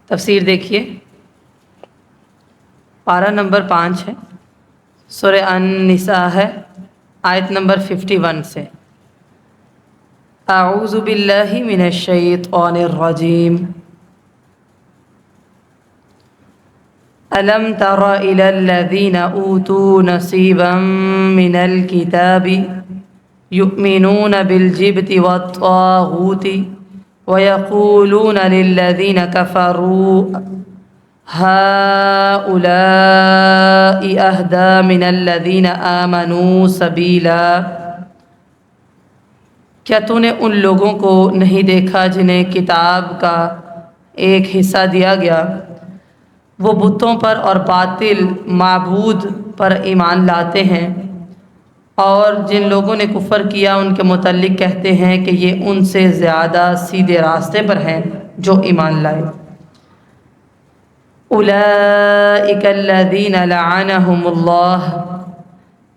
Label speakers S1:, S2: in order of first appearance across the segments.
S1: تفسیر دیکھیے، پارہ نمبر 5 ہے، سورہ النساء ہے، آیت نمبر 51 سے۔ اعوذ باللہ من الشیطان الرجیم۔ الم تر الی الذین اوتوا نصیبا من الکتاب یؤمنون بالجبت والطاغوت وَيَقُولُونَ لِلَّذِينَ كَفَرُوا هَؤُلَاءِ أَهْدَىٰ مِنَ الَّذِينَ آمَنُوا سَبِيلًا۔ کیا تو نے ان لوگوں کو نہیں دیکھا جنہیں کتاب کا ایک حصہ دیا گیا، وہ بتوں پر اور باطل معبود پر ایمان لاتے ہیں، اور جن لوگوں نے کفر کیا ان کے متعلق کہتے ہیں کہ یہ ان سے زیادہ سیدھے راستے پر ہیں جو ایمان لائے۔ اولئک الذین لعنہم اللہ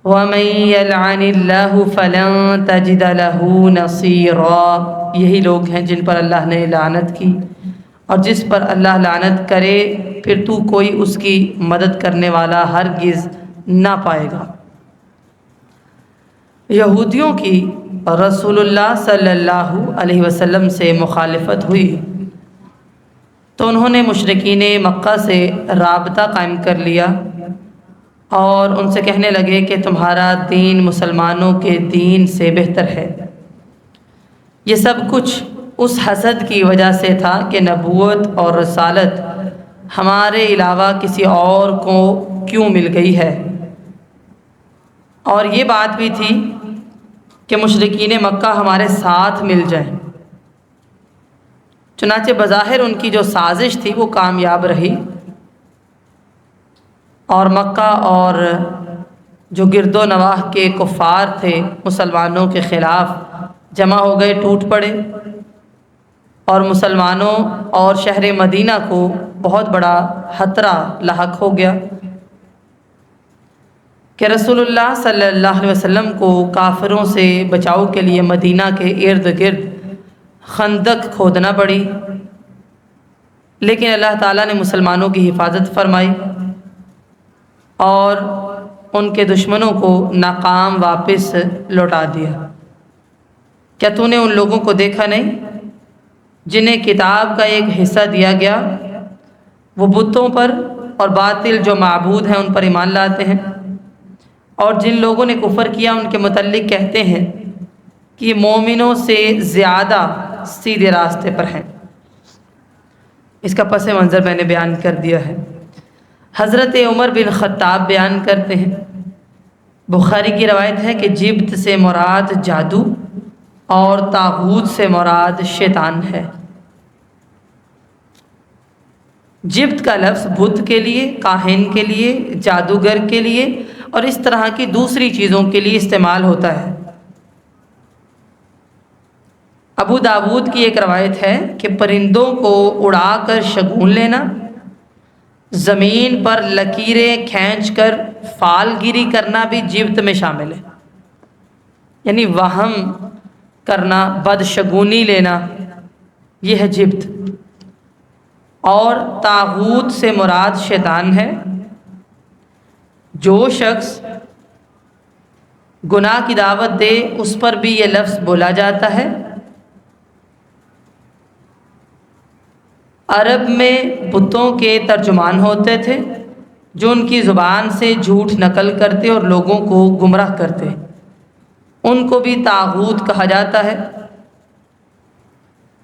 S1: ومن یلعن اللہ فلن تجد له نصیرا۔ یہی لوگ ہیں جن پر اللہ نے لعنت کی، اور جس پر اللہ لعنت کرے پھر تو کوئی اس کی مدد کرنے والا ہرگز نہ پائے گا۔ یہودیوں کی رسول اللہ صلی اللہ علیہ وسلم سے مخالفت ہوئی تو انہوں نے مشرکین مکہ سے رابطہ قائم کر لیا اور ان سے کہنے لگے کہ تمہارا دین مسلمانوں کے دین سے بہتر ہے۔ یہ سب کچھ اس حسد کی وجہ سے تھا کہ نبوت اور رسالت ہمارے علاوہ کسی اور کو کیوں مل گئی ہے، اور یہ بات بھی تھی کہ مشرکین مکہ ہمارے ساتھ مل جائیں۔ چنانچہ بظاہر ان کی جو سازش تھی وہ کامیاب رہی، اور مکہ اور جو گرد و نواح کے کفار تھے مسلمانوں کے خلاف جمع ہو گئے، ٹوٹ پڑے، اور مسلمانوں اور شہر مدینہ کو بہت بڑا خطرہ لاحق ہو گیا کہ رسول اللہ صلی اللہ علیہ وسلم کو کافروں سے بچاؤ کے لیے مدینہ کے ارد گرد خندق کھودنا پڑی، لیکن اللہ تعالیٰ نے مسلمانوں کی حفاظت فرمائی اور ان کے دشمنوں کو ناکام واپس لوٹا دیا۔ کیا تو نے ان لوگوں کو دیکھا نہیں جنہیں کتاب کا ایک حصہ دیا گیا، وہ بتوں پر اور باطل جو معبود ہیں ان پر ایمان لاتے ہیں، اور جن لوگوں نے کفر کیا ان کے متعلق کہتے ہیں کہ یہ مومنوں سے زیادہ سیدھے راستے پر ہیں۔ اس کا پس منظر میں نے بیان کر دیا ہے۔ حضرت عمر بن خطاب بیان کرتے ہیں، بخاری کی روایت ہے کہ جبت سے مراد جادو اور طاغوت سے مراد شیطان ہے۔ جبت کا لفظ بت کے لیے، کاہن کے لیے، جادوگر کے لیے اور اس طرح کی دوسری چیزوں کے لیے استعمال ہوتا ہے۔ ابو داود کی ایک روایت ہے کہ پرندوں کو اڑا کر شگون لینا، زمین پر لکیریں کھینچ کر فال گیری کرنا بھی جبت میں شامل ہے، یعنی وہم کرنا، بدشگونی لینا، یہ ہے جبت۔ اور طاغوت سے مراد شیطان ہے۔ جو شخص گناہ کی دعوت دے اس پر بھی یہ لفظ بولا جاتا ہے۔ عرب میں بتوں کے ترجمان ہوتے تھے جو ان کی زبان سے جھوٹ نقل کرتے اور لوگوں کو گمراہ کرتے، ان کو بھی طاغوت کہا جاتا ہے۔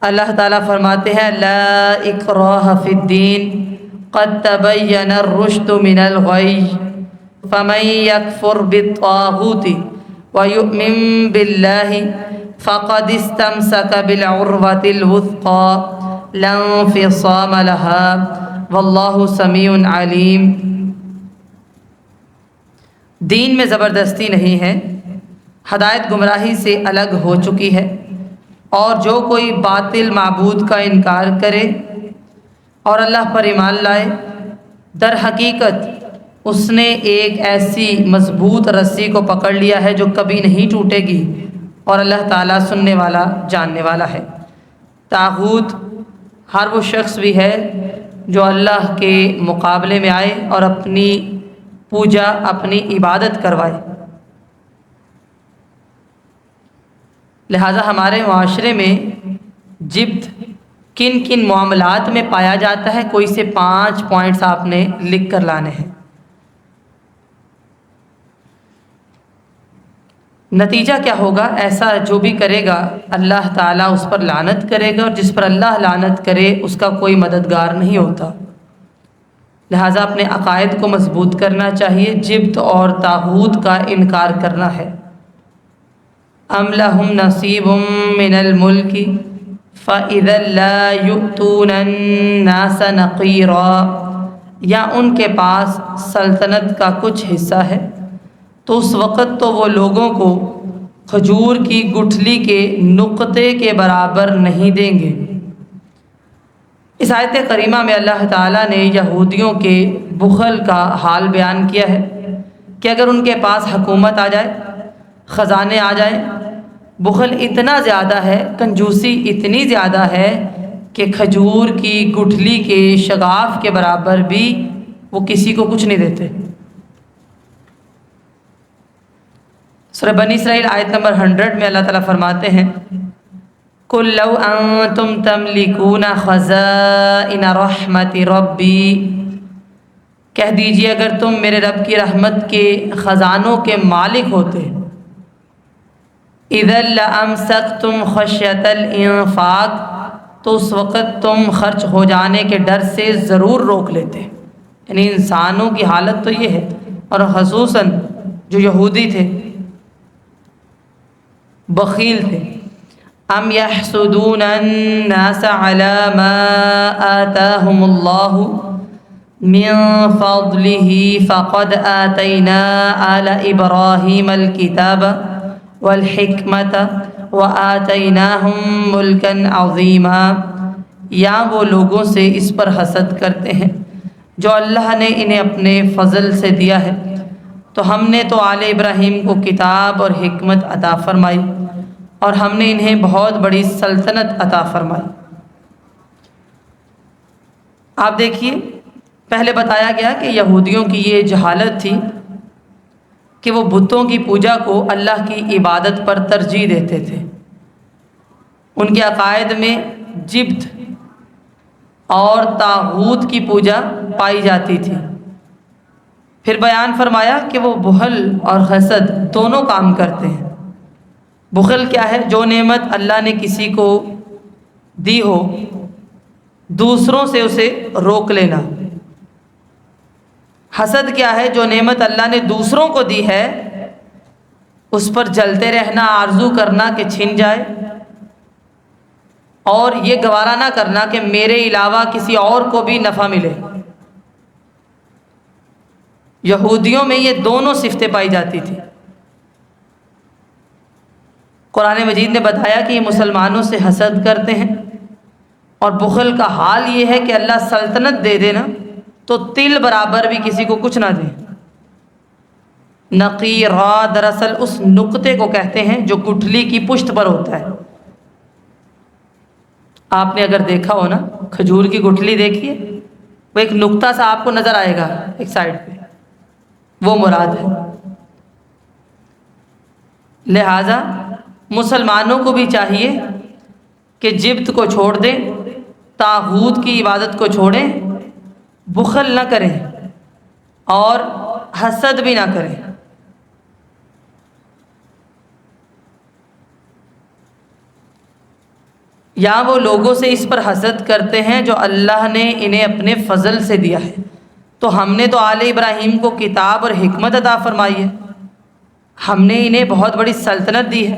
S1: اللہ تعالیٰ فرماتے ہیں لا اکراہ فی الدین قد تبین الرشد من الغی فمن یکفر بالطاغوت ویؤمن باللہ فقد استمسک بالعروۃ الوثقی لا انفصام لہا واللہ سمیع علیم۔ دین میں زبردستی نہیں ہے، ہدایت گمراہی سے الگ ہو چکی ہے، اور جو کوئی باطل معبود کا انکار کرے اور اللہ پر ایمان لائے، در حقیقت اس نے ایک ایسی مضبوط رسی کو پکڑ لیا ہے جو کبھی نہیں ٹوٹے گی، اور اللہ تعالیٰ سننے والا جاننے والا ہے۔ طاغوت ہر وہ شخص بھی ہے جو اللہ کے مقابلے میں آئے اور اپنی پوجا، اپنی عبادت کروائے۔ لہٰذا ہمارے معاشرے میں جبت کن کن معاملات میں پایا جاتا ہے، کوئی سے 5 پوائنٹس آپ نے لکھ کر لانے ہیں۔ نتیجہ کیا ہوگا؟ ایسا جو بھی کرے گا اللہ تعالیٰ اس پر لعنت کرے گا، اور جس پر اللہ لعنت کرے اس کا کوئی مددگار نہیں ہوتا۔ لہٰذا اپنے عقائد کو مضبوط کرنا چاہیے، جبت اور طاغوت کا انکار کرنا ہے۔ ام لہم نصیب من الملک فاذا لا یؤتون الناس نقیرا، یا ان کے پاس سلطنت کا کچھ حصہ ہے تو اس وقت تو وہ لوگوں کو کھجور کی گٹھلی کے نقطے کے برابر نہیں دیں گے۔ اس آیت کریمہ میں اللہ تعالیٰ نے یہودیوں کے بخل کا حال بیان کیا ہے کہ اگر ان کے پاس حکومت آ جائے، خزانے آ جائیں، بخل اتنا زیادہ ہے، کنجوسی اتنی زیادہ ہے کہ کھجور کی گٹھلی کے شگاف کے برابر بھی وہ کسی کو کچھ نہیں دیتے۔ سورہ بنی اسرائیل آیت نمبر 100 میں اللہ تعالیٰ فرماتے ہیں قُلْ لَوْ أَنْتُمْ تَمْلِكُونَ خَزَائِنَ رَحْمَةِ رَبِّي، کہہ دیجئے اگر تم میرے رب کی رحمت کے خزانوں کے مالک ہوتے، اِذًا لَأَمْسَكْتُمْ خَشْيَةَ الْإِنفَاقِ، تو اس وقت تم خرچ ہو جانے کے ڈر سے ضرور روک لیتے۔ یعنی انسانوں کی حالت تو یہ ہے، اور خصوصاً جو یہودی تھے، بخیل تھے۔ ام یحسدون الناس علی ما آتاہم اللہ من فضلہ فقد آتینا آل ابراہیم الکتاب والحکمت وآتیناہم ملکا عظیما، یا وہ لوگوں سے اس پر حسد کرتے ہیں جو اللہ نے انہیں اپنے فضل سے دیا ہے، تو ہم نے تو آل ابراہیم کو کتاب اور حکمت عطا فرمائی، اور ہم نے انہیں بہت بڑی سلطنت عطا فرمائی۔ آپ دیکھیے، پہلے بتایا گیا کہ یہودیوں کی یہ جہالت تھی کہ وہ بتوں کی پوجا کو اللہ کی عبادت پر ترجیح دیتے تھے۔ ان کے عقائد میں جبت اور طاغوت کی پوجا پائی جاتی تھی۔ پھر بیان فرمایا کہ وہ بخل اور حسد دونوں کام کرتے ہیں۔ بخل کیا ہے؟ جو نعمت اللہ نے کسی کو دی ہو، دوسروں سے اسے روک لینا۔ حسد کیا ہے؟ جو نعمت اللہ نے دوسروں کو دی ہے اس پر جلتے رہنا، آرزو کرنا کہ چھن جائے، اور یہ گوارا نہ کرنا کہ میرے علاوہ کسی اور کو بھی نفع ملے۔ یہودیوں میں یہ دونوں صفتیں پائی جاتی تھی۔ قرآن مجید نے بتایا کہ یہ مسلمانوں سے حسد کرتے ہیں، اور بخل کا حال یہ ہے کہ اللہ سلطنت دے دے نا تو تل برابر بھی کسی کو کچھ نہ دے۔ نقیرا دراصل اس نقطے کو کہتے ہیں جو گٹھلی کی پشت پر ہوتا ہے۔ آپ نے اگر دیکھا ہو نا، کھجور کی گٹھلی دیکھیے، وہ ایک نقطہ سا آپ کو نظر آئے گا ایک سائڈ پہ، وہ مراد ہے۔ لہذا مسلمانوں کو بھی چاہیے کہ جبت کو چھوڑ دیں، طاغوت کی عبادت کو چھوڑیں، بخل نہ کریں اور حسد بھی نہ کریں۔ یا وہ لوگوں سے اس پر حسد کرتے ہیں جو اللہ نے انہیں اپنے فضل سے دیا ہے، تو ہم نے تو آل ابراہیم کو کتاب اور حکمت عطا فرمائی ہے، ہم نے انہیں بہت بڑی سلطنت دی ہے۔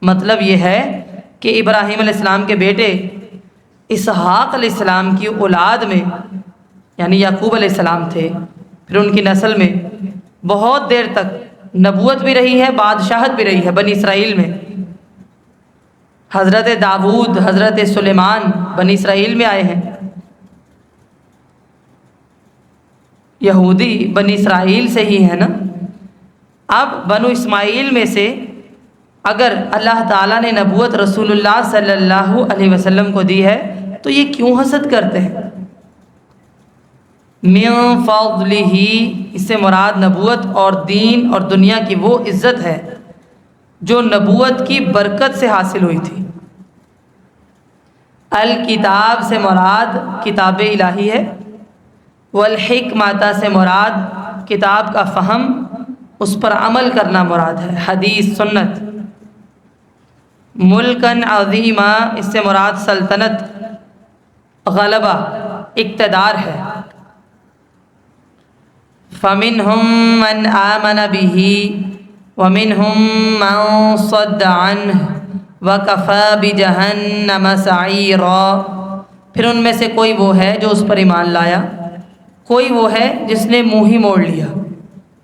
S1: مطلب یہ ہے کہ ابراہیم علیہ السلام کے بیٹے اسحاق علیہ السلام کی اولاد میں، یعنی یعقوب علیہ السلام تھے، پھر ان کی نسل میں بہت دیر تک نبوت بھی رہی ہے، بادشاہت بھی رہی ہے بنی اسرائیل میں۔ حضرت داؤد، حضرت سلیمان بنی اسرائیل میں آئے ہیں۔ یہودی بنی اسرائیل سے ہی ہے نا۔ اب بنو اسماعیل میں سے اگر اللہ تعالیٰ نے نبوت رسول اللہ صلی اللہ علیہ وسلم کو دی ہے تو یہ کیوں حسد کرتے ہیں؟ من فضلہ، اس سے مراد نبوت اور دین اور دنیا کی وہ عزت ہے جو نبوت کی برکت سے حاصل ہوئی تھی۔ الکتاب سے مراد کتاب الہی ہے، والحکمت سے مراد کتاب کا فہم، اس پر عمل کرنا مراد ہے، حدیث سنت۔ ملکن عظیما، اس سے مراد سلطنت، غلبہ، اقتدار ہے۔ فمنہم من آمن بہ ومنہم من صد عنہ وکفی بجہنم سعیرا، پھر ان میں سے کوئی وہ ہے جو اس پر ایمان لایا، کوئی وہ ہے جس نے منہ ہی موڑ لیا،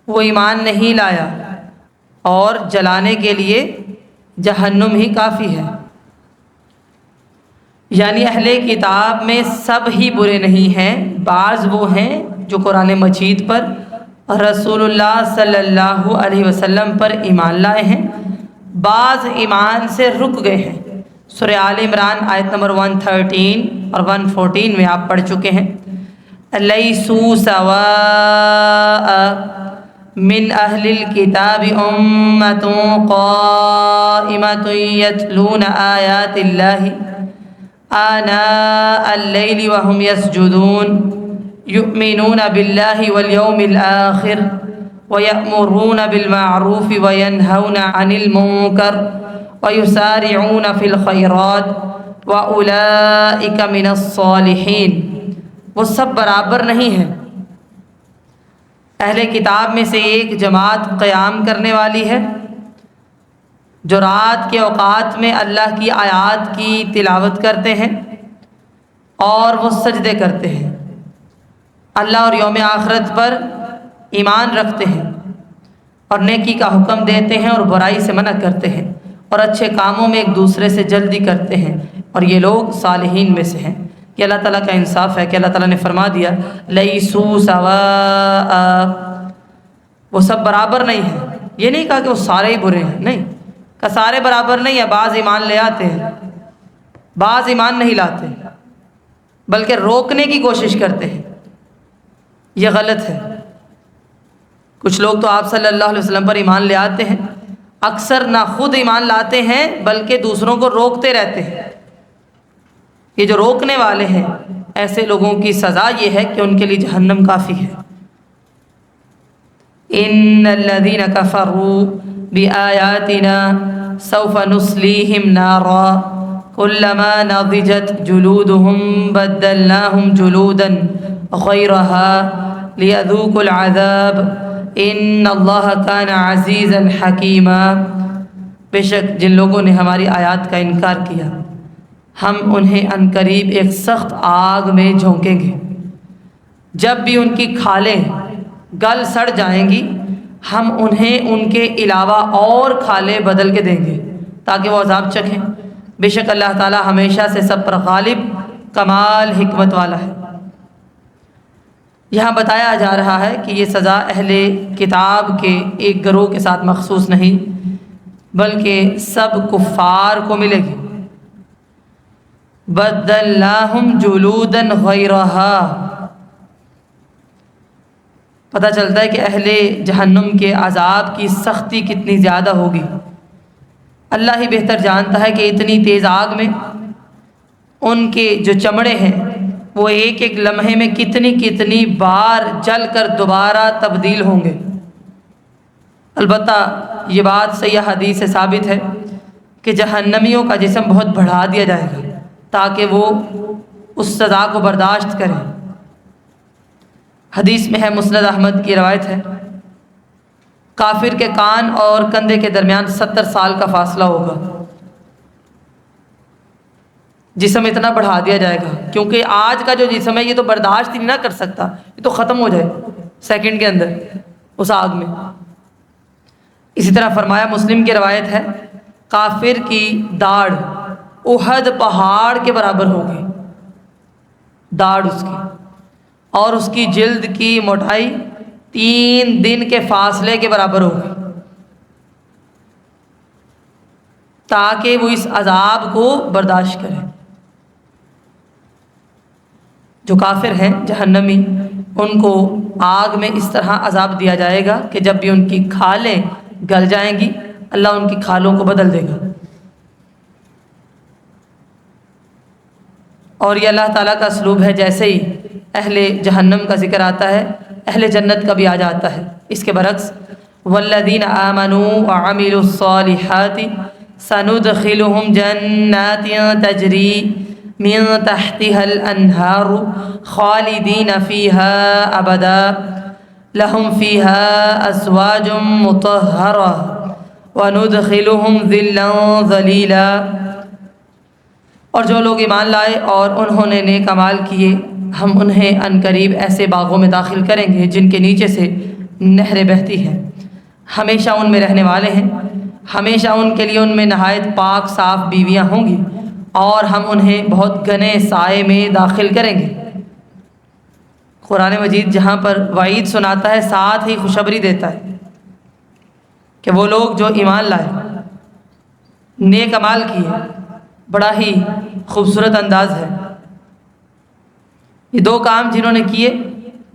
S1: وہ ایمان نہیں لایا، اور جلانے کے لیے جہنم ہی کافی ہے۔ یعنی اہل کتاب میں سب ہی برے نہیں ہیں، بعض وہ ہیں جو قرآن مجید پر، رسول اللہ صلی اللہ علیہ وسلم پر ایمان لائے ہیں، بعض ایمان سے رک گئے ہیں۔ سورہ آل عمران آیت نمبر 113 اور 114 میں آپ پڑھ چکے ہیں، لیسوا سواء من اہل الکتاب امۃ قائمۃ یتلون آیات اللہ آناء اللیل وهم یسجدون یؤمنون باللہ والیوم الآخر ویأمرون بالمعروف وینہون عن المنکر ویسارعون فی الخیرات وأولئک من الصالحین۔ وہ سب برابر نہیں ہیں، اہل کتاب میں سے ایک جماعت قیام کرنے والی ہے جو رات کے اوقات میں اللہ کی آیات کی تلاوت کرتے ہیں اور وہ سجدے کرتے ہیں، اللہ اور یوم آخرت پر ایمان رکھتے ہیں، اور نیکی کا حکم دیتے ہیں اور برائی سے منع کرتے ہیں، اور اچھے کاموں میں ایک دوسرے سے جلدی کرتے ہیں، اور یہ لوگ صالحین میں سے ہیں۔ کہ اللہ تعالیٰ کا انصاف ہے کہ اللہ تعالیٰ نے فرما دیا لیسوا سواء، وہ سب برابر نہیں ہیں۔ یہ نہیں کہا کہ وہ سارے ہی برے ہیں، نہیں کہ سارے برابر نہیں ہیں، بعض ایمان لے آتے ہیں، بعض ایمان نہیں لاتے، بلکہ روکنے کی کوشش کرتے ہیں، یہ غلط ہے۔ کچھ لوگ تو آپ صلی اللہ علیہ وسلم پر ایمان لے آتے ہیں، اکثر نہ خود ایمان لاتے ہیں بلکہ دوسروں کو روکتے رہتے ہیں۔ یہ جو روکنے والے ہیں، ایسے لوگوں کی سزا یہ ہے کہ ان کے لیے جہنم کافی ہے۔ ان الذین کفروا بآیاتنا سوف نصلیہم نارا کلما نضجت جلودہم بدلناہم جلودا غیرہا لیذوقوا العذاب ان اللہ کان عزیزا حکیما۔ بے شک جن لوگوں نے ہماری آیات کا انکار کیا، ہم انہیں عنقریب ایک سخت آگ میں جھونکیں گے، جب بھی ان کی کھالیں گل سڑ جائیں گی ہم انہیں ان کے علاوہ اور کھالیں بدل کے دیں گے تاکہ وہ عذاب چکھیں۔ بے شک اللہ تعالیٰ ہمیشہ سے سب پر غالب، کمال حکمت والا ہے۔ یہاں بتایا جا رہا ہے کہ یہ سزا اہل کتاب کے ایک گروہ کے ساتھ مخصوص نہیں بلکہ سب کفار کو ملے گی۔ بدلناہم جلودا غیرہا، پتہ چلتا ہے کہ اہل جہنم کے عذاب کی سختی کتنی زیادہ ہوگی۔ اللہ ہی بہتر جانتا ہے کہ اتنی تیز آگ میں ان کے جو چمڑے ہیں وہ ایک ایک لمحے میں کتنی بار جل کر دوبارہ تبدیل ہوں گے۔ البتہ یہ بات صحیح حدیث سے ثابت ہے کہ جہنمیوں کا جسم بہت بڑھا دیا جائے گا تاکہ وہ اس سزا کو برداشت کریں۔ حدیث میں ہے، مسند احمد کی روایت ہے، کافر کے کان اور کندھے کے درمیان 70 سال کا فاصلہ ہوگا، جسم اتنا بڑھا دیا جائے گا، کیونکہ آج کا جو جسم ہے یہ تو برداشت ہی نہیں نہ کر سکتا، یہ تو ختم ہو جائے سیکنڈ کے اندر اس آگ میں۔ اسی طرح فرمایا، مسلم کی روایت ہے، کافر کی داڑھ احد پہاڑ کے برابر ہوگی، داڑھ اس کی، اور اس کی جلد کی موٹائی 3 دن کے فاصلے کے برابر ہوگی، تاکہ وہ اس عذاب کو برداشت کرے۔ جو کافر ہیں جہنمی، ان کو آگ میں اس طرح عذاب دیا جائے گا کہ جب بھی ان کی کھالیں گل جائیں گی اللہ ان کی کھالوں کو بدل دے گا۔ اور یہ اللہ تعالیٰ کا اسلوب ہے، جیسے ہی اہل جہنم کا ذکر آتا ہے اہل جنت کا بھی آ جاتا ہے۔ اس کے برعکس والذین آمنوا وعملوا الصالحات سندخلهم جنات تجری من تحتها الانہار خالدین فیہا ابدا لهم فیہا ازواج مطہرہ وندخلهم ذلا ذلیلا۔ اور جو لوگ ایمان لائے اور انہوں نے نیک اعمال کیے ہم انہیں عنقریب ایسے باغوں میں داخل کریں گے جن کے نیچے سے نہریں بہتی ہیں، ہمیشہ ان میں رہنے والے ہیں، ہمیشہ ان کے لیے ان میں نہایت پاک صاف بیویاں ہوں گی، اور ہم انہیں بہت گھنے سائے میں داخل کریں گے۔ قرآن مجید جہاں پر وعید سناتا ہے ساتھ ہی خوشخبری دیتا ہے کہ وہ لوگ جو ایمان لائے نیک اعمال کیے، بڑا ہی خوبصورت انداز ہے، یہ دو کام جنہوں نے کیے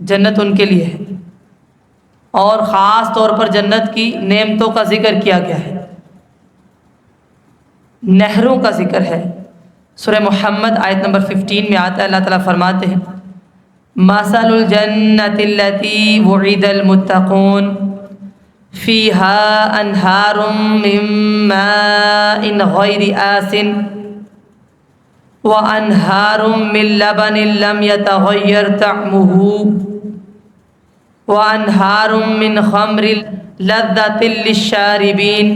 S1: جنت ان کے لیے ہے، اور خاص طور پر جنت کی نعمتوں کا ذکر کیا گیا ہے، نہروں کا ذکر ہے۔ سورہ محمد آیت نمبر 15 میں آتا ہے، اللہ تعالیٰ فرماتے ہیں مثل الجنۃ التی وعد المتقون فیہا انہار من ماء غیر آسن وَأَنْهَارٌ مِّن لَّبَنٍ لَّمْ يَتَغَيَّرْ طَعْمُهُ وَأَنْهَارٌ مِّنْ خَمْرٍ لَّذَّةٍ لِّلشَّارِبِينَ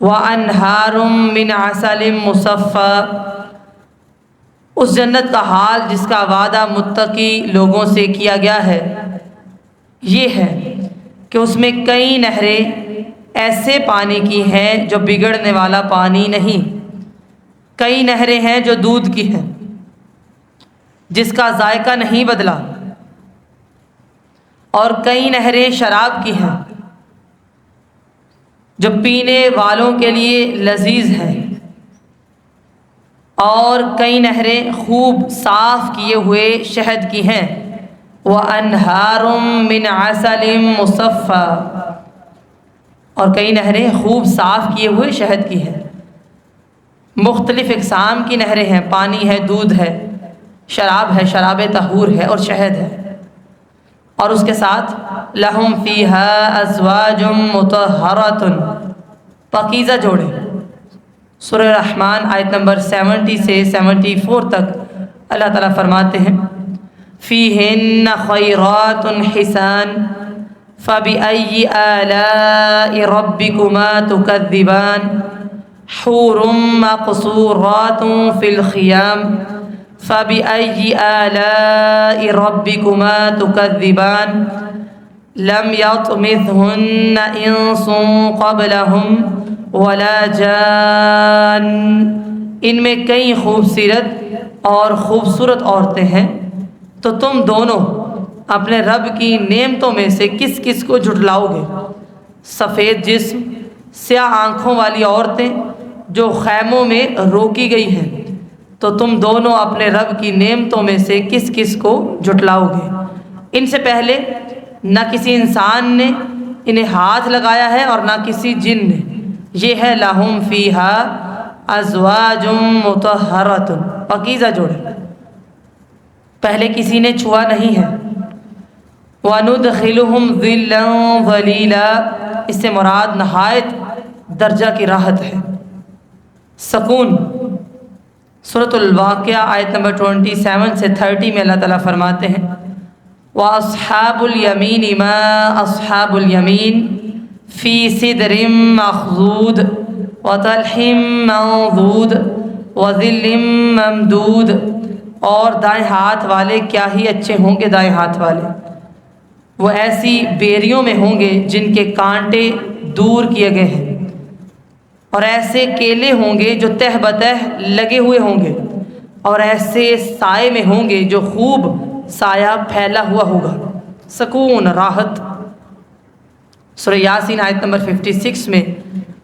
S1: وَأَنْهَارٌ مِّنْ عَسَلٍ مُّصَفًّى۔ اس جنت کا حال جس کا وعدہ متقی لوگوں سے کیا گیا ہے یہ ہے کہ اس میں کئی نہریں ایسے پانی کی ہیں جو بگڑنے والا پانی نہیں، کئی نہریں ہیں جو دودھ کی ہیں جس کا ذائقہ نہیں بدلا، اور کئی نہریں شراب کی ہیں جو پینے والوں کے لیے لذیذ ہیں، اور کئی نہریں خوب صاف کیے ہوئے شہد کی ہیں۔ وَأَنْهَارٌ مِّنْ عَسَلٍ مُّصَفًّى، اور کئی نہریں خوب صاف کیے ہوئے شہد کی ہیں۔ مختلف اقسام کی نہریں ہیں، پانی ہے، دودھ ہے، شراب ہے، شراب طہور ہے، اور شہد ہے، اور اس کے ساتھ لہم فیہا ازواج مطہرۃ، پاکیزہ جوڑے۔ سورہ رحمان آیت نمبر 70 سے 74 تک اللہ تعالیٰ فرماتے ہیں فیہن خیرات حسان فبأی آلاء ربکما تکذبان حور مقصورات فی الخیام فبأی آلاء ربکما تکذبان لم یطمثہن انس قبلہم ولا جان۔ ان میں کئی خوبصورت اور خوبصورت عورتیں ہیں، تو تم دونوں اپنے رب کی نعمتوں میں سے کس کس کو جھٹلاؤ گے؟ سفید جسم، سیاہ آنکھوں والی عورتیں جو خیموں میں روکی گئی ہیں، تو تم دونوں اپنے رب کی نعمتوں میں سے کس کس کو جھٹلاؤ گے؟ ان سے پہلے نہ کسی انسان نے انہیں ہاتھ لگایا ہے اور نہ کسی جن نے۔ یہ ہے لہم فیہا ازواج مطہرۃ، پاکیزہ جوڑے، پہلے کسی نے چھوا نہیں ہے۔ وَنُدْخِلُهُمْ ظِلًّا ظَلِيلًا، اس سے مراد نہایت درجہ کی راحت ہے، سکون۔ سورۃ الواقعہ آیت نمبر 27 سے 30 میں اللہ تعالیٰ فرماتے ہیں وَأَصْحَابُ الْيَمِينِ مَا أَصْحَابُ الْيَمِينِ فِي سِدْرٍ مَّخْضُودٍ وَطَلْحٍ مَّنضُودٍ وَظِلٍّ مَّمْدُودٍ۔ اور دائیں ہاتھ والے کیا ہی اچھے ہوں گے، دائیں ہاتھ والے وہ ایسی بیریوں میں ہوں گے جن کے کانٹے دور کیے گئے ہیں، اور ایسے کیلے ہوں گے جو تہ بتہ لگے ہوئے ہوں گے، اور ایسے سائے میں ہوں گے جو خوب سایہ پھیلا ہوا ہوگا، سکون، راحت۔ سورہ یاسین آیت نمبر 56 میں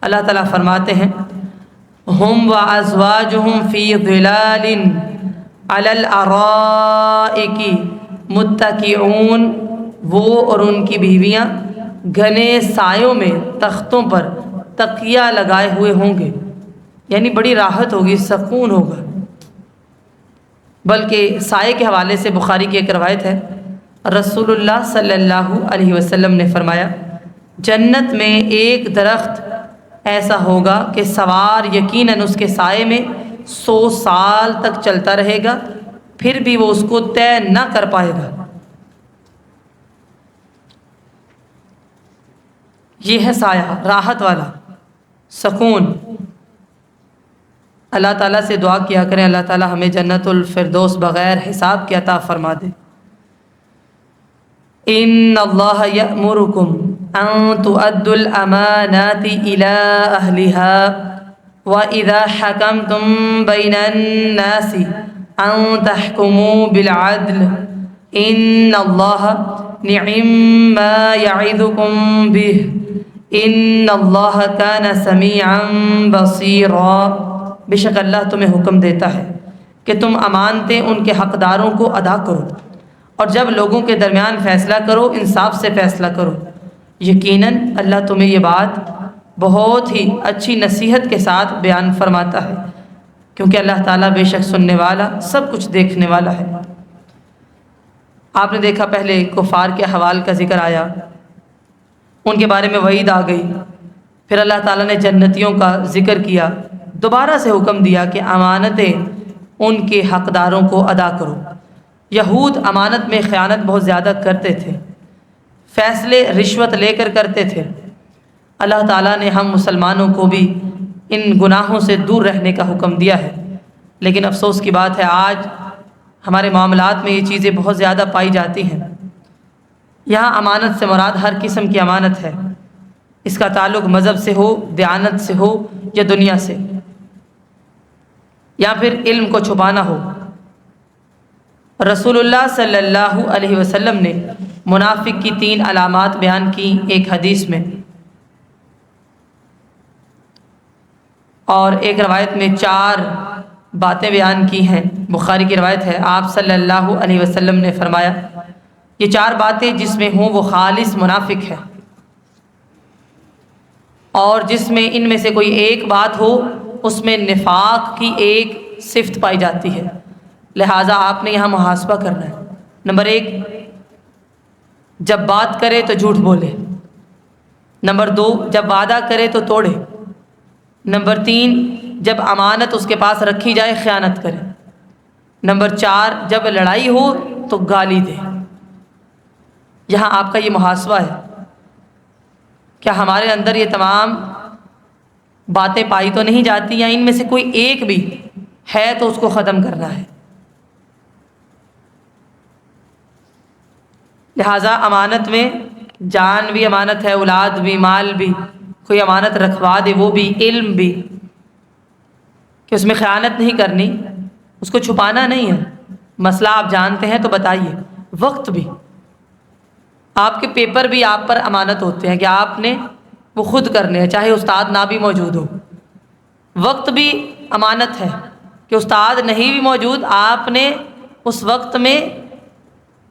S1: اللہ تعالیٰ فرماتے ہیں ہم وازواجہم فی ظلال علی الارائک متکئون، وہ اور ان کی بیویاں گھنے سایوں میں تختوں پر تکیہ لگائے ہوئے ہوں گے، یعنی بڑی راحت ہوگی، سکون ہوگا۔ بلکہ سائے کے حوالے سے بخاری کی ایک روایت ہے، رسول اللہ صلی اللہ علیہ وسلم نے فرمایا، جنت میں ایک درخت ایسا ہوگا کہ سوار یقیناً اس کے سائے میں 100 سال تک چلتا رہے گا، پھر بھی وہ اس کو طے نہ کر پائے گا۔ یہ ہے سایہ، راحت والا، سکون۔ اللہ تعالیٰ سے دعا کیا کریں اللہ تعالیٰ ہمیں جنت الفردوس بغیر حساب کے عطا فرما دے۔ ان اللہ یأمرکم ان تؤدوا الامانات الى اہلها واذا حکمتم بین الناس ان تحکموا بالعدل ان اللہ نعم ما یعظکم به ان اللہ کان سمیعا بصیرا۔ بے شک اللہ تمہیں حکم دیتا ہے کہ تم امانتیں ان کے حقداروں کو ادا کرو، اور جب لوگوں کے درمیان فیصلہ کرو انصاف سے فیصلہ کرو، یقیناً اللہ تمہیں یہ بات بہت ہی اچھی نصیحت کے ساتھ بیان فرماتا ہے، کیونکہ اللہ تعالیٰ بے شک سننے والا، سب کچھ دیکھنے والا ہے۔ آپ نے دیکھا پہلے کفار کے احوال کا ذکر آیا، ان کے بارے میں وعید آ گئی، پھر اللہ تعالیٰ نے جنتیوں کا ذکر کیا، دوبارہ سے حکم دیا کہ امانتیں ان کے حقداروں کو ادا کرو۔ یہود امانت میں خیانت بہت زیادہ کرتے تھے، فیصلے رشوت لے کر کرتے تھے۔ اللہ تعالیٰ نے ہم مسلمانوں کو بھی ان گناہوں سے دور رہنے کا حکم دیا ہے، لیکن افسوس کی بات ہے آج ہمارے معاملات میں یہ چیزیں بہت زیادہ پائی جاتی ہیں۔ یہاں امانت سے مراد ہر قسم کی امانت ہے، اس کا تعلق مذہب سے ہو، دیانت سے ہو یا دنیا سے، یا پھر علم کو چھپانا ہو۔ رسول اللہ صلی اللہ علیہ وسلم نے منافق کی 3 علامات بیان کی ایک حدیث میں، اور ایک روایت میں 4 باتیں بیان کی ہیں۔ بخاری کی روایت ہے، آپ صلی اللہ علیہ وسلم نے فرمایا، یہ 4 باتیں جس میں ہوں وہ خالص منافق ہے، اور جس میں ان میں سے کوئی ایک بات ہو اس میں نفاق کی ایک صفت پائی جاتی ہے، لہٰذا آپ نے یہاں محاسبہ کرنا ہے۔ نمبر 1، جب بات کرے تو جھوٹ بولے۔ نمبر 2، جب وعدہ کرے تو توڑے۔ نمبر 3، جب امانت اس کے پاس رکھی جائے خیانت کرے۔ نمبر 4، جب لڑائی ہو تو گالی دے۔ یہاں آپ کا یہ محاسبہ ہے، کیا ہمارے اندر یہ تمام باتیں پائی تو نہیں جاتی، یا ان میں سے کوئی ایک بھی ہے تو اس کو ختم کرنا ہے۔ لہٰذا امانت میں جان بھی امانت ہے، اولاد بھی، مال بھی، کوئی امانت رکھوا دے وہ بھی، علم بھی، کہ اس میں خیانت نہیں کرنی، اس کو چھپانا نہیں ہے۔ مسئلہ آپ جانتے ہیں تو بتائیے۔ وقت بھی، آپ کے پیپر بھی آپ پر امانت ہوتے ہیں کہ آپ نے وہ خود کرنے ہیں، چاہے استاد نہ بھی موجود ہو۔ وقت بھی امانت ہے کہ استاد نہیں بھی موجود، آپ نے اس وقت میں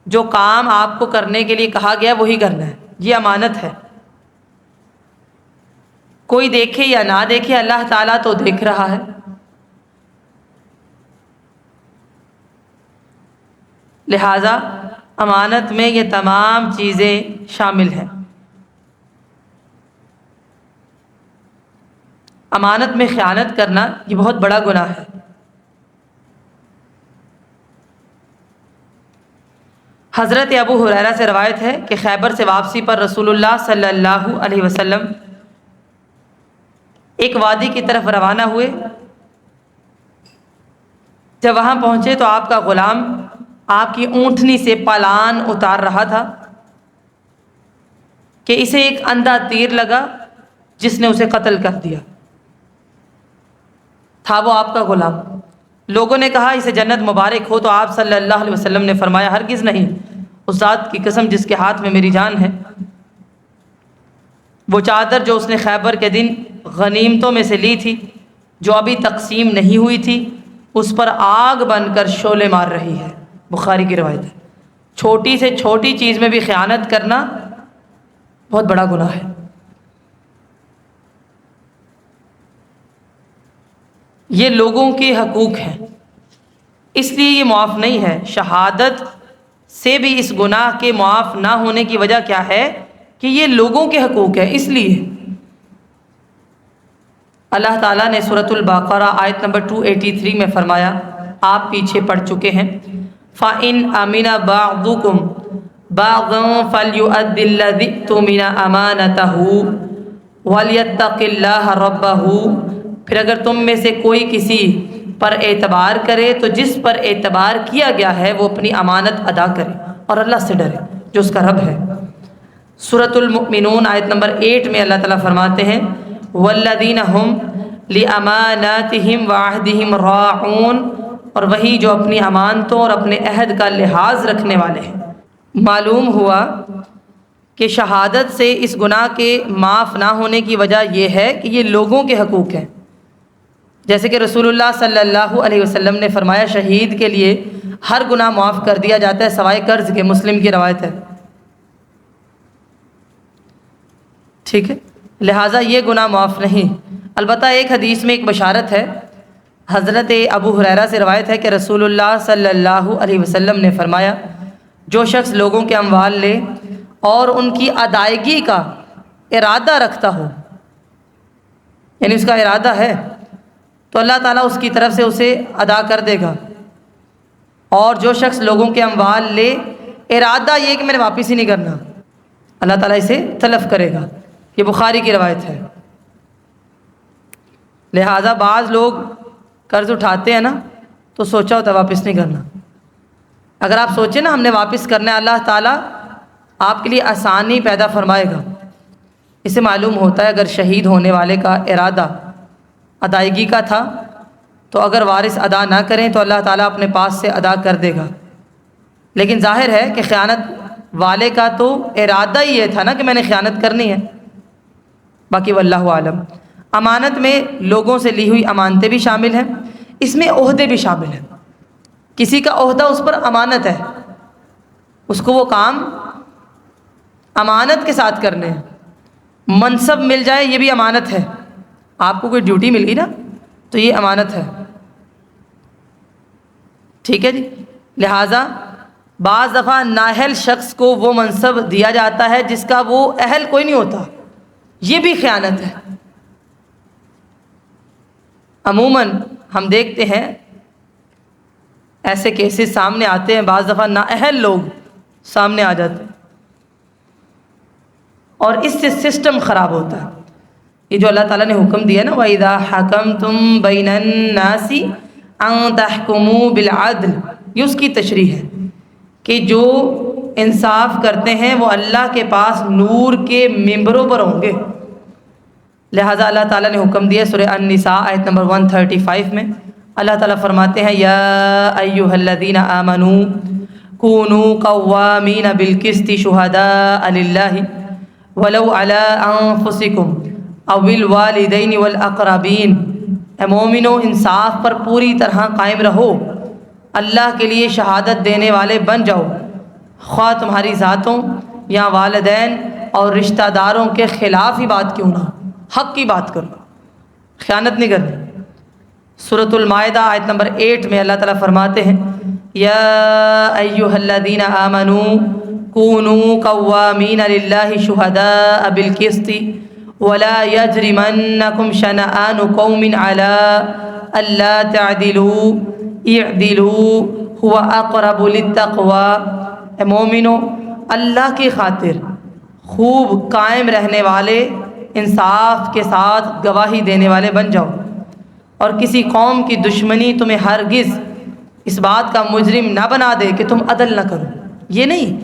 S1: جو کام آپ کو کرنے کے لیے کہا گیا وہی کرنا ہے، یہ امانت ہے۔ کوئی دیکھے یا نہ دیکھے، اللہ تعالیٰ تو دیکھ رہا ہے۔ لہٰذا امانت میں یہ تمام چیزیں شامل ہیں۔ امانت میں خیانت کرنا یہ بہت بڑا گناہ ہے۔ حضرت ابو ہریرہ سے روایت ہے کہ خیبر سے واپسی پر رسول اللہ صلی اللہ علیہ وسلم ایک وادی کی طرف روانہ ہوئے۔ جب وہاں پہنچے تو آپ کا غلام آپ کی اونٹنی سے پالان اتار رہا تھا کہ اسے ایک اندھا تیر لگا جس نے اسے قتل کر دیا۔ تھا وہ آپ کا غلام۔ لوگوں نے کہا اسے جنت مبارک ہو، تو آپ صلی اللہ علیہ وسلم نے فرمایا ہرگز نہیں، اس ذات کی قسم جس کے ہاتھ میں میری جان ہے، وہ چادر جو اس نے خیبر کے دن غنیمتوں میں سے لی تھی، جو ابھی تقسیم نہیں ہوئی تھی، اس پر آگ بن کر شعلے مار رہی ہے۔ بخاری کی روایت ہے۔ چھوٹی سے چھوٹی چیز میں بھی خیانت کرنا بہت بڑا گناہ ہے۔ یہ لوگوں کے حقوق ہیں، اس لیے یہ معاف نہیں ہے۔ شہادت سے بھی اس گناہ کے معاف نہ ہونے کی وجہ کیا ہے کہ یہ لوگوں کے حقوق ہے۔ اس لیے اللہ تعالیٰ نے سورۃ البقرہ آیت نمبر 283 میں فرمایا، آپ پیچھے پڑھ چکے ہیں، فَإِنْ أَمِنَ بَعْضُكُمْ بَعْضًا فَلْيُؤَدِّ الَّذِي اؤْتُمِنَ أَمَانَتَهُ وَلْيَتَّقِ اللَّهَ رَبَّهُ۔ پھر اگر تم میں سے کوئی کسی پر اعتبار کرے تو جس پر اعتبار کیا گیا ہے وہ اپنی امانت ادا کرے اور اللہ سے ڈرے جو اس کا رب ہے۔ سورۃ المؤمنون آیت نمبر 8 میں اللہ تعالیٰ فرماتے ہیں، وَالَّذِينَ هُمْ لِأَمَانَاتِهِمْ وَعَهْدِهِمْ رَاعُونَ، اور وہی جو اپنی امانتوں اور اپنے عہد کا لحاظ رکھنے والے ہیں۔ معلوم ہوا کہ شہادت سے اس گناہ کے معاف نہ ہونے کی وجہ یہ ہے کہ یہ لوگوں کے حقوق ہیں، جیسے کہ رسول اللہ صلی اللہ علیہ وسلم نے فرمایا شہید کے لیے ہر گناہ معاف کر دیا جاتا ہے سوائے قرض کے، مسلم کی روایت ہے، ٹھیک ہے، لہٰذا یہ گناہ معاف نہیں۔ البتہ ایک حدیث میں ایک بشارت ہے، حضرت ابو ہریرہ سے روایت ہے کہ رسول اللہ صلی اللہ علیہ وسلم نے فرمایا، جو شخص لوگوں کے اموال لے اور ان کی ادائیگی کا ارادہ رکھتا ہو، یعنی اس کا ارادہ ہے، تو اللہ تعالیٰ اس کی طرف سے اسے ادا کر دے گا، اور جو شخص لوگوں کے اموال لے ارادہ یہ کہ میں نے واپس ہی نہیں کرنا، اللہ تعالیٰ اسے تلف کرے گا۔ یہ بخاری کی روایت ہے۔ لہٰذا بعض لوگ قرض اٹھاتے ہیں نا تو سوچا ہوتا ہے واپس نہیں کرنا، اگر آپ سوچیں نا ہم نے واپس کرنا ہے، اللہ تعالیٰ آپ کے لیے آسانی پیدا فرمائے گا۔ اسے معلوم ہوتا ہے اگر شہید ہونے والے کا ارادہ ادائیگی کا تھا تو اگر وارث ادا نہ کریں تو اللہ تعالیٰ اپنے پاس سے ادا کر دے گا، لیکن ظاہر ہے کہ خیانت والے کا تو ارادہ ہی یہ تھا نا کہ میں نے خیانت کرنی ہے۔ باقی واللہ عالم۔ امانت میں لوگوں سے لی ہوئی امانتیں بھی شامل ہیں، اس میں عہدے بھی شامل ہیں۔ کسی کا عہدہ اس پر امانت ہے، اس کو وہ کام امانت کے ساتھ کرنے ہیں۔ منصب مل جائے یہ بھی امانت ہے، آپ کو کوئی ڈیوٹی مل گئی نا تو یہ امانت ہے، ٹھیک ہے جی۔ لہٰذا بعض دفعہ نااہل شخص کو وہ منصب دیا جاتا ہے جس کا وہ اہل کوئی نہیں ہوتا، یہ بھی خیانت ہے۔ عموماً ہم دیکھتے ہیں ایسے کیسز سامنے آتے ہیں، بعض دفعہ نااہل لوگ سامنے آ جاتے ہیں اور اس سے سسٹم خراب ہوتا ہے۔ یہ جو اللہ تعالیٰ نے حکم دیا نا وَإِذَا حَكَمْتُمْ بَيْنَ النَّاسِ أَن تَحْكُمُوا بِالْعَدْلِ، یہ اس کی تشریح ہے کہ جو انصاف کرتے ہیں وہ اللہ کے پاس نور کے ممبروں پر ہوں گے۔ لہٰذا اللہ تعالیٰ نے حکم دیا سورہ النساء آیت نمبر 135 میں، اللہ تعالیٰ فرماتے ہیں یا ایھا الذین آمنوا کونوا قوامین بالقسط شہداء للہ ولو علی انفسکم او الوالدین والاقربین، اے مومنو انصاف پر پوری طرح قائم رہو، اللہ کے لیے شہادت دینے والے بن جاؤ، خواہ تمہاری ذاتوں یا والدین اور رشتہ داروں کے خلاف ہی بات کیوں نہ ہو، حق کی بات کرو، خیانت نہیں کرنی۔ سورۃ المائدہ آیت نمبر 8 میں اللہ تعالیٰ فرماتے ہیں یا ایھا الذین آمنوا کونوا قوامین للہ شہداء بالقسط ولا یجرمنکم شنآن قوم علی الا تعدلوا اعدلوا هو اقرب للتقوی، اے مومنو اللہ کی خاطر خوب قائم رہنے والے، انصاف کے ساتھ گواہی دینے والے بن جاؤ، اور کسی قوم کی دشمنی تمہیں ہرگز اس بات کا مجرم نہ بنا دے کہ تم عدل نہ کرو۔ یہ نہیں،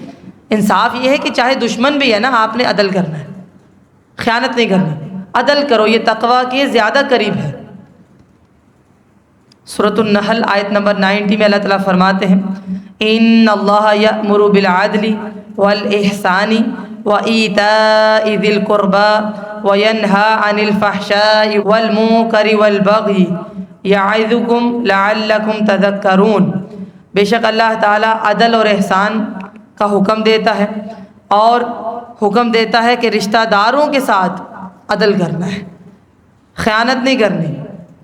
S1: انصاف یہ ہے کہ چاہے دشمن بھی ہے نا آپ نے عدل کرنا ہے، خیانت نہیں کرنی، عدل کرو، یہ تقویٰ کے زیادہ قریب ہے۔ سورۃ النحل آیت نمبر 90 میں اللہ تعالیٰ فرماتے ہیں ان اللہ یأمر بالعدل والاحسان وایتاء ذی القربى وینہی عن الفحشاء والمنکر والبغی یعظکم لعلکم تذکرون، بے شک اللہ تعالیٰ عدل اور احسان کا حکم دیتا ہے اور حکم دیتا ہے کہ رشتہ داروں کے ساتھ عدل کرنا ہے، خیانت نہیں کرنی،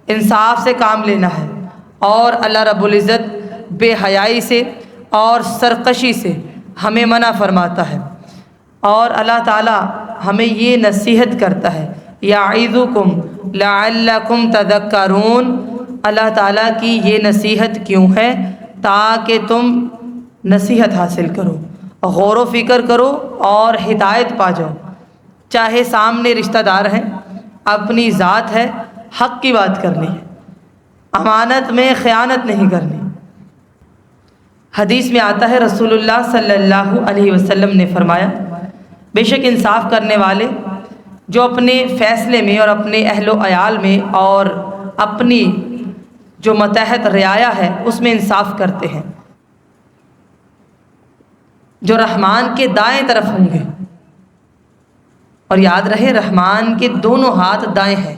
S1: انصاف سے کام لینا ہے، اور اللہ رب العزت بے حیائی سے اور سرکشی سے ہمیں منع فرماتا ہے۔ اور اللہ تعالیٰ ہمیں یہ نصیحت کرتا ہے، یعظکم لعلکم تذکرون۔ اللہ تعالیٰ کی یہ نصیحت کیوں ہے؟ تاکہ تم نصیحت حاصل کرو، غور و فکر کرو اور ہدایت پا جاؤ۔ چاہے سامنے رشتہ دار ہیں، اپنی ذات ہے، حق کی بات کرنی ہے، امانت میں خیانت نہیں کرنی۔ حدیث میں آتا ہے رسول اللہ صلی اللہ علیہ وسلم نے فرمایا، بے شک انصاف کرنے والے جو اپنے فیصلے میں اور اپنے اہل و عیال میں اور اپنی جو متحد رعایا ہے اس میں انصاف کرتے ہیں، جو رحمان کے دائیں طرف ہوں گے۔ اور یاد رہے رحمان کے دونوں ہاتھ دائیں ہیں،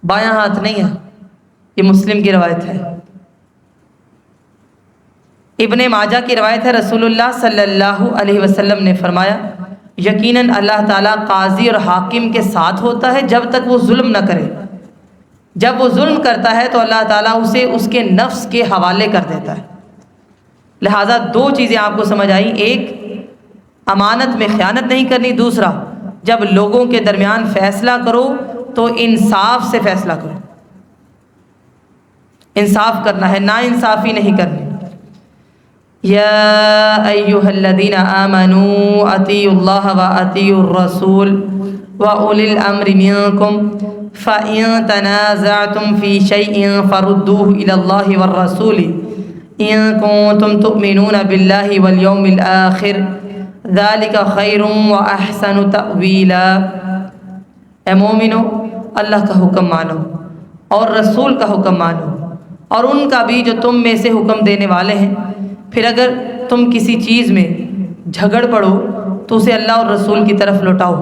S1: بایاں ہاتھ نہیں ہے، یہ مسلم کی روایت ہے۔ ابن ماجہ کی روایت ہے، رسول اللہ صلی اللہ علیہ وسلم نے فرمایا، یقیناً اللہ تعالیٰ قاضی اور حاکم کے ساتھ ہوتا ہے جب تک وہ ظلم نہ کرے۔ جب وہ ظلم کرتا ہے تو اللہ تعالیٰ اسے اس کے نفس کے حوالے کر دیتا ہے۔ لہٰذا دو چیزیں آپ کو سمجھ آئیں، ایک امانت میں خیانت نہیں کرنی، دوسرا جب لوگوں کے درمیان فیصلہ کرو تو انصاف سے فیصلہ کرو، انصاف کرنا ہے، نا انصافی نہیں کرنی۔ یا ایہا الذین آمنوا اطیعوا اللہ واطیعوا الرسول واولی الامر منکم فإن تنازعتم فی شیء فردوه الی اللہ والرسول ان کنتم تؤمنون باللہ والیوم الآخر ذالک خیر واحسن تأویلا۔ اے مومنو، اللہ کا حکم مانو اور رسول کا حکم مانو اور ان کا بھی جو تم میں سے حکم دینے والے ہیں۔ پھر اگر تم کسی چیز میں جھگڑ پڑو تو اسے اللہ اور رسول کی طرف لوٹاؤ۔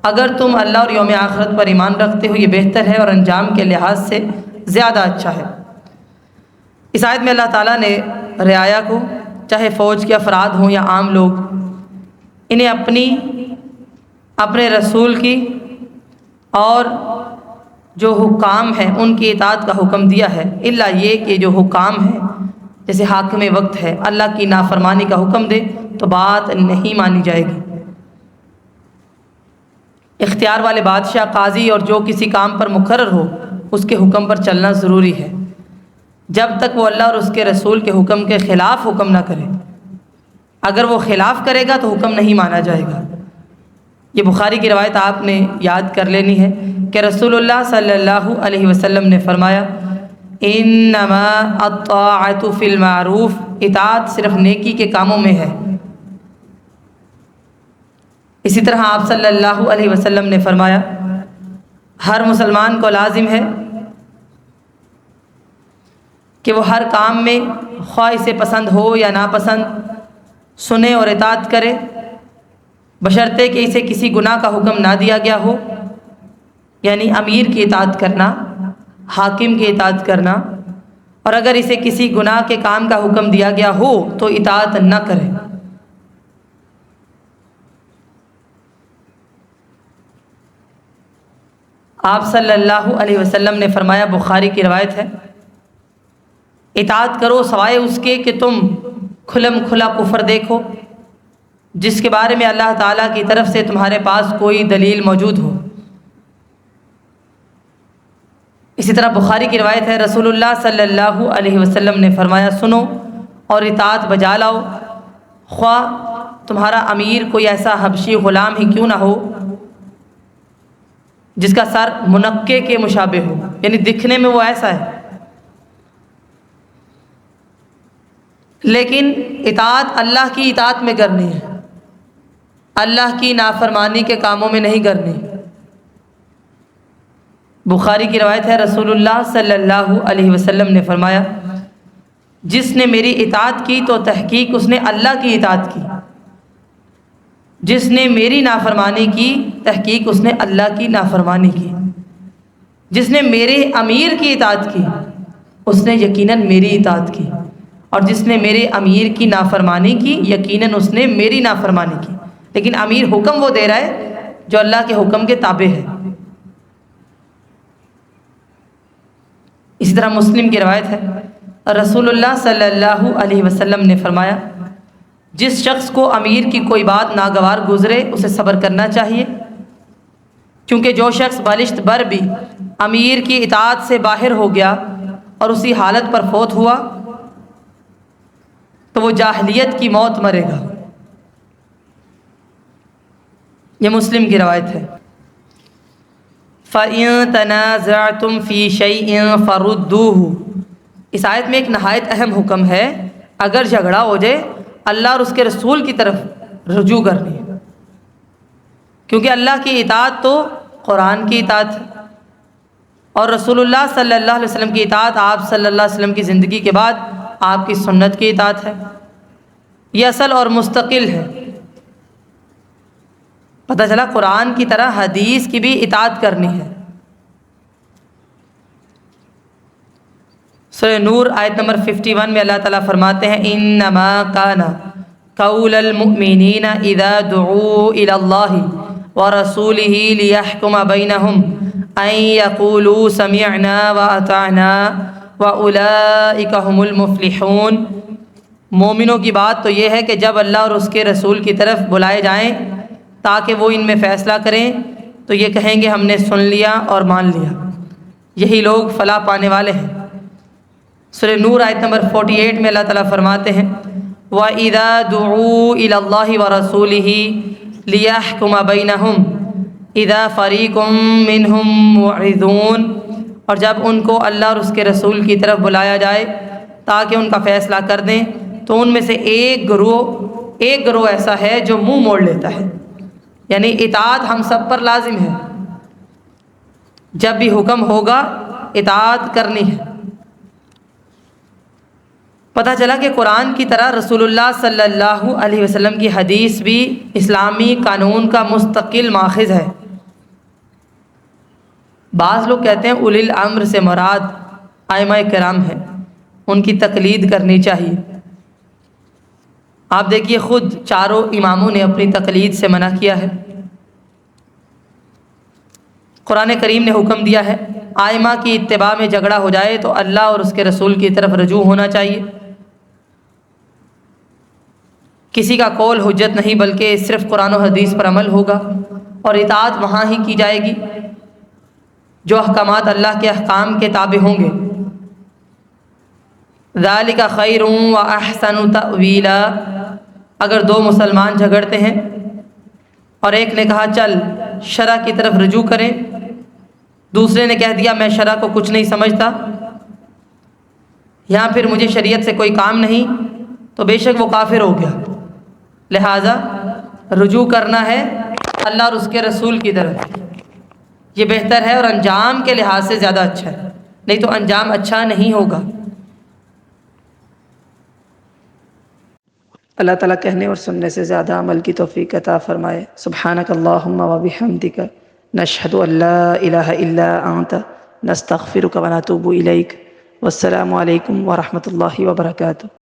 S1: اگر تم اللہ اور یوم آخرت پر ایمان رکھتے ہو یہ بہتر ہے اور انجام کے لحاظ سے زیادہ اچھا ہے۔ اس آیت میں اللہ تعالیٰ نے رعایا کو، چاہے فوج کے افراد ہوں یا عام لوگ، انہیں اپنے رسول کی اور جو حکام ہیں ان کی اطاعت کا حکم دیا ہے، الا یہ کہ جو حکام ہے جیسے حاکم وقت ہے اللہ کی نافرمانی کا حکم دے تو بات نہیں مانی جائے گی۔ اختیار والے بادشاہ، قاضی اور جو کسی کام پر مقرر ہو اس کے حکم پر چلنا ضروری ہے جب تک وہ اللہ اور اس کے رسول کے حکم کے خلاف حکم نہ کرے۔ اگر وہ خلاف کرے گا تو حکم نہیں مانا جائے گا۔ یہ بخاری کی روایت آپ نے یاد کر لینی ہے کہ رسول اللہ صلی اللہ علیہ وسلم نے فرمایا، انما الطاعۃ فی المعروف، اطاعت صرف نیکی کے کاموں میں ہے۔ اسی طرح آپ صلی اللہ علیہ وسلم نے فرمایا، ہر مسلمان کو لازم ہے کہ وہ ہر کام میں خواہ اسے پسند ہو یا ناپسند سنے اور اطاعت کرے، بشرطے کہ اسے کسی گناہ کا حکم نہ دیا گیا ہو، یعنی امیر کی اطاعت کرنا، حاکم کی اطاعت کرنا، اور اگر اسے کسی گناہ کے کام کا حکم دیا گیا ہو تو اطاعت نہ کرے۔ آپ صلی اللہ علیہ وسلم نے فرمایا، بخاری کی روایت ہے، اطاعت کرو سوائے اس کے کہ تم کھلم کھلا کفر دیکھو جس کے بارے میں اللہ تعالیٰ کی طرف سے تمہارے پاس کوئی دلیل موجود ہو۔ اسی طرح بخاری کی روایت ہے، رسول اللہ صلی اللہ علیہ وسلم نے فرمایا، سنو اور اطاعت بجا لاؤ، خواہ تمہارا امیر کوئی ایسا حبشی غلام ہی کیوں نہ ہو جس کا سر منقے کے مشابہ ہو، یعنی دکھنے میں وہ ایسا ہے لیکن اطاعت اللہ کی اطاعت میں کرنی ہے، اللہ کی نافرمانی کے کاموں میں نہیں کرنی۔ بخاری کی روایت ہے، رسول اللہ صلی اللہ علیہ وسلم نے فرمایا، جس نے میری اطاعت کی تو تحقیق اس نے اللہ کی اطاعت کی، جس نے میری نافرمانی کی تحقیق اس نے اللہ کی نافرمانی کی، جس نے میرے امیر کی اطاعت کی اس نے یقیناً میری اطاعت کی، اور جس نے میرے امیر کی نافرمانی کی یقیناً اس نے میری نافرمانی کی. لیکن امیر حکم وہ دے رہا ہے جو اللہ کے حکم کے تابع ہے. اسی طرح مسلم کی روایت ہے، رسول اللہ صلی اللہ علیہ وسلم نے فرمایا، جس شخص کو امیر کی کوئی بات ناگوار گزرے اسے صبر کرنا چاہیے، کیونکہ جو شخص بالشت بر بھی امیر کی اطاعت سے باہر ہو گیا اور اسی حالت پر فوت ہوا تو وہ جاہلیت کی موت مرے گا. یہ مسلم کی روایت ہے. فَإِن تَنَازَعْتُمْ فِي شَيْءٍ فَرُدُّوهُ. اس آیت میں ایک نہایت اہم حکم ہے، اگر جھگڑا ہو جائے اللہ اور اس کے رسول کی طرف رجوع کرنی ہے، کیونکہ اللہ کی اطاعت تو قرآن کی اطاعت ہے اور رسول اللہ صلی اللہ علیہ وسلم کی اطاعت آپ صلی اللہ علیہ وسلم کی زندگی کے بعد آپ کی سنت کی اطاعت ہے. یہ اصل اور مستقل ہے. پتہ چلا قرآن کی طرح حدیث کی بھی اطاعت کرنی ہے. سورہ نور آیت نمبر 51 میں اللہ تعالیٰ فرماتے ہیں، انما کان قول المؤمنین اذا دعوا الی اللہ ورسولہ لیحکم بینہم ان یقولوا سمعنا واطعنا واولئک هم المفلحون. مومنوں کی بات تو یہ ہے کہ جب اللہ اور اس کے رسول کی طرف بلائے جائیں تاکہ وہ ان میں فیصلہ کریں تو یہ کہیں گے ہم نے سن لیا اور مان لیا، یہی لوگ فلاح پانے والے ہیں. سورہ نور آیت نمبر 48 میں اللہ تعالیٰ فرماتے ہیں، وَإِذَا دُعُوا إِلَى اللَّهِ وَرَسُولِهِ لِيَحْكُمَ بَيْنَهُمْ إِذَا فَرِيقٌ مِّنْهُمْ مُعْرِضُونَ. اور جب ان کو اللہ اور اس کے رسول کی طرف بلایا جائے تاکہ ان کا فیصلہ کر دیں تو ان میں سے ایک گروہ ایسا ہے جو منہ موڑ لیتا ہے. یعنی اطاعت ہم سب پر لازم ہے، جب بھی حکم ہوگا اطاعت کرنی ہے. پتہ چلا کہ قرآن کی طرح رسول اللہ صلی اللہ علیہ وسلم کی حدیث بھی اسلامی قانون کا مستقل ماخذ ہے. بعض لوگ کہتے ہیں اولی الامر سے مراد ائمہ کرام ہیں، ان کی تقلید کرنی چاہیے. آپ دیکھیے خود چاروں اماموں نے اپنی تقلید سے منع کیا ہے. قرآن کریم نے حکم دیا ہے ائمہ کی اتباع میں جھگڑا ہو جائے تو اللہ اور اس کے رسول کی طرف رجوع ہونا چاہیے. کسی کا قول حجت نہیں بلکہ صرف قرآن و حدیث پر عمل ہوگا اور اطاعت وہاں ہی کی جائے گی جو احکامات اللہ کے احکام کے تابع ہوں گے. ذالک خیر و احسن تأویلا. اگر دو مسلمان جھگڑتے ہیں اور ایک نے کہا چل شرع کی طرف رجوع کریں، دوسرے نے کہہ دیا میں شرع کو کچھ نہیں سمجھتا یا پھر مجھے شریعت سے کوئی کام نہیں، تو بے شک وہ کافر ہو گیا. لہٰذا رجوع کرنا ہے اللہ اور اس کے رسول کی طرف، یہ بہتر ہے اور انجام کے لحاظ سے زیادہ اچھا ہے، نہیں تو انجام اچھا نہیں ہوگا. اللہ تعالیٰ کہنے اور سننے سے زیادہ عمل کی توفیق عطا فرمائے. سبحانک اللہم و بحمدک نشہد ان لا الہ الا انت نستغفرک و نتوب الیک. والسلام علیکم ورحمۃ اللہ وبرکاتہ.